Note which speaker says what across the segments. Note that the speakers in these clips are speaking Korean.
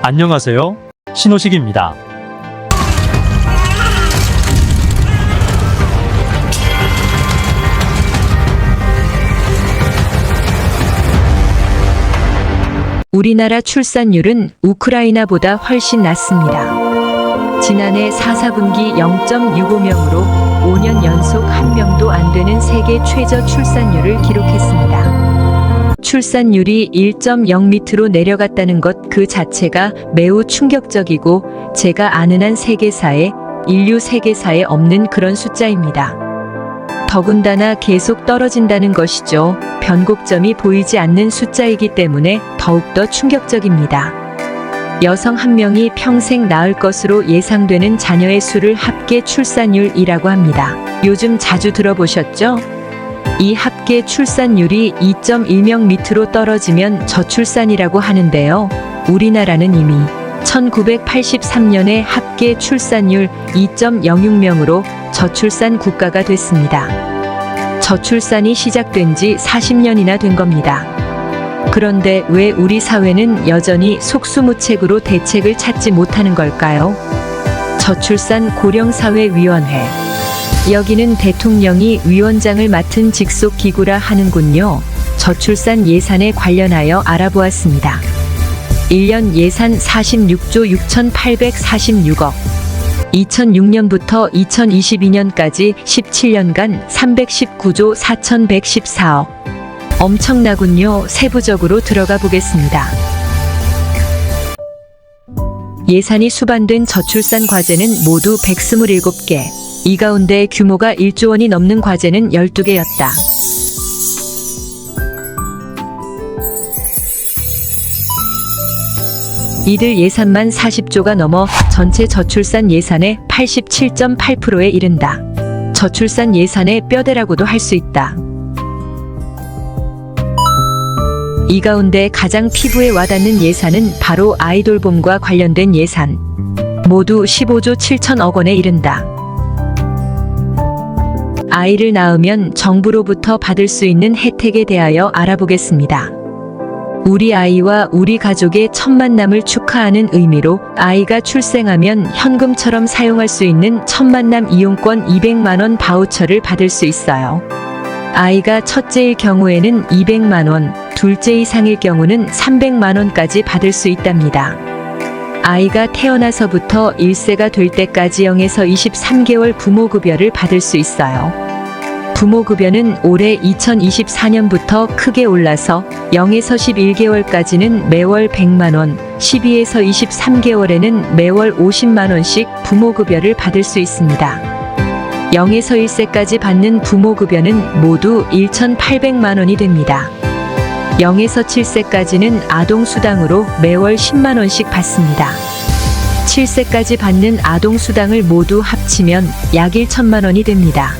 Speaker 1: 안녕하세요. 신호식입니다.
Speaker 2: 우리나라 출산율은 우크라이나보다 훨씬 낮습니다. 지난해 4사분기 0.65명으로 5년 연속 1명도 안 되는 세계 최저 출산율을 기록했습니다. 출산율이 1.0밑으로 내려갔다는 것 그 자체가 매우 충격적이고 제가 아는 한 세계사에, 인류 세계사에 없는 그런 숫자입니다. 더군다나 계속 떨어진다는 것이죠. 변곡점이 보이지 않는 숫자이기 때문에 더욱더 충격적입니다. 여성 1명이 평생 낳을 것으로 예상되는 자녀의 수를 합계 출산율이라고 합니다. 요즘 자주 들어보셨죠? 이 합계 출산율이 2.1명 밑으로 떨어지면 저출산이라고 하는데요. 우리나라는 이미 1983년에 합계 출산율 2.06명으로 저출산 국가가 됐습니다. 저출산이 시작된 지 40년이나 된 겁니다. 그런데 왜 우리 사회는 여전히 속수무책으로 대책을 찾지 못하는 걸까요? 저출산 고령사회위원회. 여기는 대통령이 위원장을 맡은 직속 기구라 하는군요. 저출산 예산에 관련하여 알아보았습니다. 1년 예산 46조 6,846억. 2006년부터 2022년까지 17년간 319조 4,114억. 엄청나군요. 세부적으로 들어가 보겠습니다. 예산이 수반된 저출산 과제는 모두 127개. 이 가운데 규모가 1조 원이 넘는 과제는 12개였다. 이들 예산만 40조가 넘어 전체 저출산 예산의 87.8%에 이른다. 저출산 예산의 뼈대라고도 할 수 있다. 이 가운데 가장 피부에 와닿는 예산은 바로 아이돌봄과 관련된 예산. 모두 15조 7천억 원에 이른다. 아이를 낳으면 정부로부터 받을 수 있는 혜택에 대하여 알아보겠습니다. 우리 아이와 우리 가족의 첫 만남을 축하하는 의미로 아이가 출생하면 현금처럼 사용할 수 있는 첫 만남 이용권 200만 원 바우처를 받을 수 있어요. 아이가 첫째일 경우에는 200만 원, 둘째 이상일 경우는 300만 원까지 받을 수 있답니다. 아이가 태어나서부터 1세가 될 때까지 0에서 23개월 부모급여를 받을 수 있어요. 부모급여는 올해 2024년부터 크게 올라서 0에서 11개월까지는 매월 100만 원, 12에서 23개월에는 매월 50만 원씩 부모급여를 받을 수 있습니다. 0에서 1세까지 받는 부모급여는 모두 1,800만 원이 됩니다. 0에서 7세까지는 아동수당으로 매월 10만 원씩 받습니다. 7세까지 받는 아동수당을 모두 합치면 약 1천만 원이 됩니다.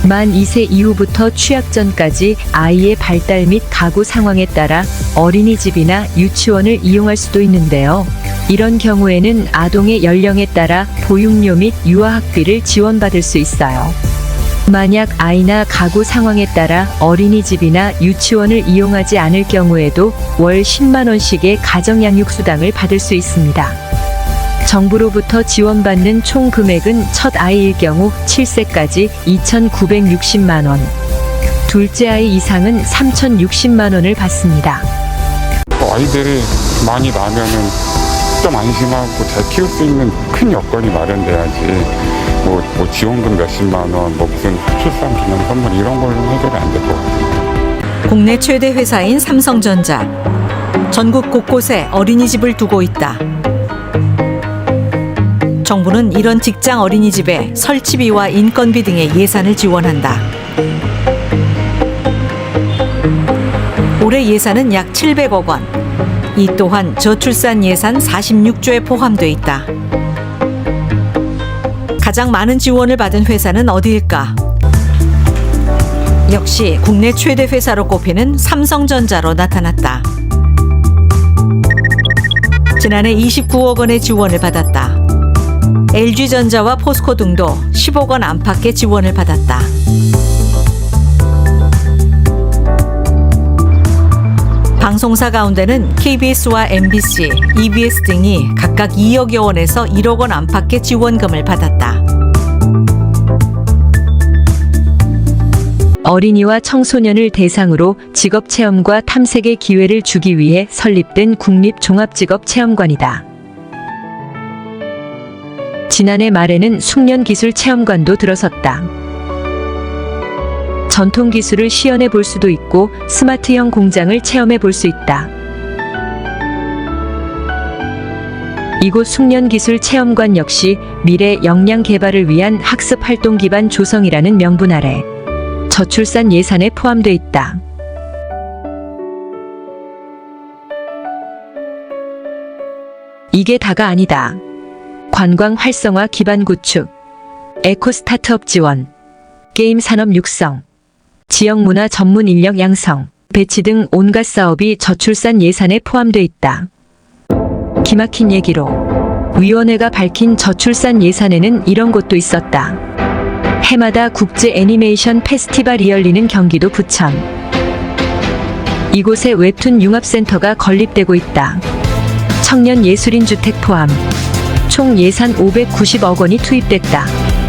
Speaker 2: 만 2세 이후부터 취약전까지 아이의 발달 및 가구 상황에 따라 어린이집이나 유치원을 이용할 수도 있는데요. 이런 경우에는 아동의 연령에 따라 보육료 및 유아학비를 지원받을 수 있어요. 만약 아이나 가구 상황에 따라 어린이집이나 유치원을 이용하지 않을 경우에도 월 10만 원씩의 가정양육수당을 받을 수 있습니다. 정부로부터 지원받는 총 금액은 첫 아이일 경우 7세까지 2,960만 원, 둘째 아이 이상은 3,060만 원을 받습니다.
Speaker 3: 아이들이 많이 나면은 좀 안심하고 잘 키울 수 있는 큰 여건이 마련돼야지 뭐 지원금 몇십만 원, 뭐 무슨 출산 기념 선물 이런 걸로 해결이 안 될 것 같아요.
Speaker 4: 국내 최대 회사인 삼성전자. 전국 곳곳에 어린이집을 두고 있다. 정부는 이런 직장 어린이집에 설치비와 인건비 등의 예산을 지원한다. 올해 예산은 약 700억 원. 이 또한 저출산 예산 46조에 포함돼 있다. 가장 많은 지원을 받은 회사는 어디일까? 역시 국내 최대 회사로 꼽히는 삼성전자로 나타났다. 지난해 29억 원의 지원을 받았다. LG전자와 포스코 등도 10억 원 안팎의 지원을 받았다. 방송사 가운데는 KBS와 MBC, EBS 등이 각각 2억여 원에서 1억 원 안팎의 지원금을 받았다.
Speaker 2: 어린이와 청소년을 대상으로 직업체험과 탐색의 기회를 주기 위해 설립된 국립종합직업체험관이다. 지난해 말에는 숙련기술체험관도 들어섰다. 전통기술을 시연해 볼 수도 있고 스마트형 공장을 체험해 볼 수 있다. 이곳 숙련기술체험관 역시 미래 역량 개발을 위한 학습활동 기반 조성이라는 명분 아래 저출산 예산에 포함돼 있다. 이게 다가 아니다. 관광 활성화 기반 구축, 에코 스타트업 지원, 게임 산업 육성, 지역 문화 전문 인력 양성, 배치 등 온갖 사업이 저출산 예산에 포함돼 있다. 기막힌 얘기로 위원회가 밝힌 저출산 예산에는 이런 곳도 있었다. 해마다 국제 애니메이션 페스티벌이 열리는 경기도 부천. 이곳에 웹툰 융합센터가 건립되고 있다. 청년 예술인 주택 포함 총 예산 590억 원이 투입됐다.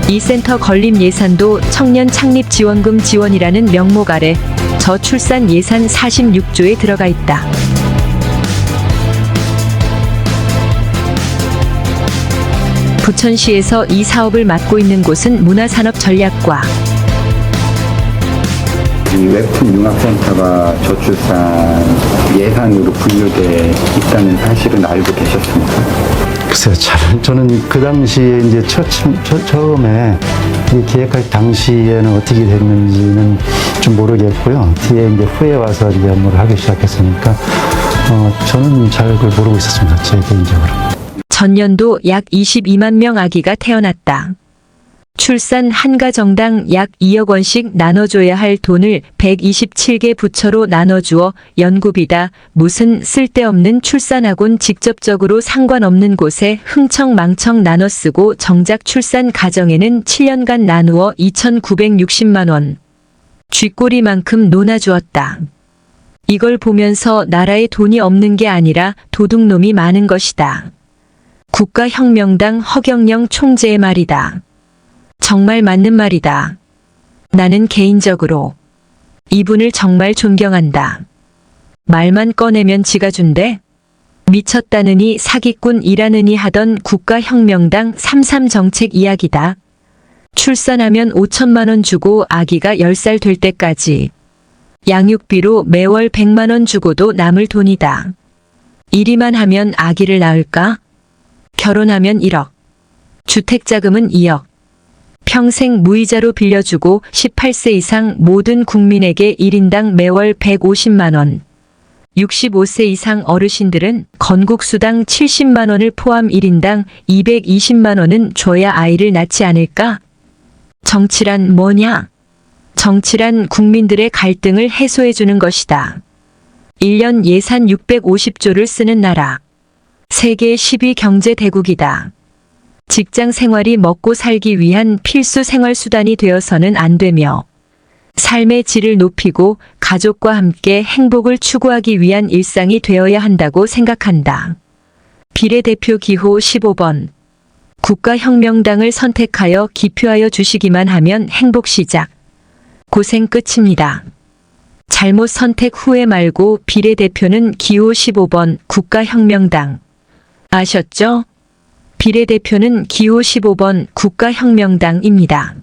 Speaker 2: 이 센터 건립 예산도 청년 창립 지원금 지원이라는 명목 아래 저출산 예산 46조에 들어가 있다. 부천시에서 이 사업을 맡고 있는 곳은 문화산업전략과
Speaker 5: 이 웹툰 융합센터가 저출산 예산으로 분류돼 있다는 사실은 알고 계셨습니까?
Speaker 6: 글쎄요, 저는 그 당시에 이제 처음에 이 기획할 당시에는 어떻게 됐는지는 좀 모르겠고요. 뒤에 이제 후에 와서 이제 업무를 하기 시작했으니까, 저는 잘 그걸 모르고 있었습니다. 제 개인적으로.
Speaker 2: 전년도 약 22만 명 아기가 태어났다. 출산 한 가정당 약 2억 원씩 나눠줘야 할 돈을 127개 부처로 나눠주어 연구비다 무슨 쓸데없는 출산학원 직접적으로 상관없는 곳에 흥청망청 나눠 쓰고 정작 출산 가정에는 7년간 나누어 2,960만 원. 쥐꼬리만큼 논아주었다. 이걸 보면서 나라에 돈이 없는 게 아니라 도둑놈이 많은 것이다. 국가혁명당 허경영 총재의 말이다. 정말 맞는 말이다. 나는 개인적으로 이분을 정말 존경한다. 말만 꺼내면 지가 준대? 미쳤다느니 사기꾼이라느니 하던 국가혁명당 33 정책 이야기다. 출산하면 5천만 원 주고 아기가 10살 될 때까지 양육비로 매월 100만 원 주고도 남을 돈이다. 이리만 하면 아기를 낳을까? 결혼하면 1억. 주택자금은 2억. 평생 무이자로 빌려주고 18세 이상 모든 국민에게 1인당 매월 150만 원. 65세 이상 어르신들은 건국수당 70만 원을 포함 1인당 220만 원은 줘야 아이를 낳지 않을까? 정치란 뭐냐? 정치란 국민들의 갈등을 해소해주는 것이다. 1년 예산 650조를 쓰는 나라. 세계 10위 경제 대국이다. 직장 생활이 먹고 살기 위한 필수 생활수단이 되어서는 안 되며 삶의 질을 높이고 가족과 함께 행복을 추구하기 위한 일상이 되어야 한다고 생각한다. 비례대표 기호 15번. 국가혁명당을 선택하여 기표하여 주시기만 하면 행복 시작. 고생 끝입니다. 잘못 선택 후회 말고 비례대표는 기호 15번 국가혁명당. 아셨죠? 비례대표는 기호 15번 국가혁명당입니다.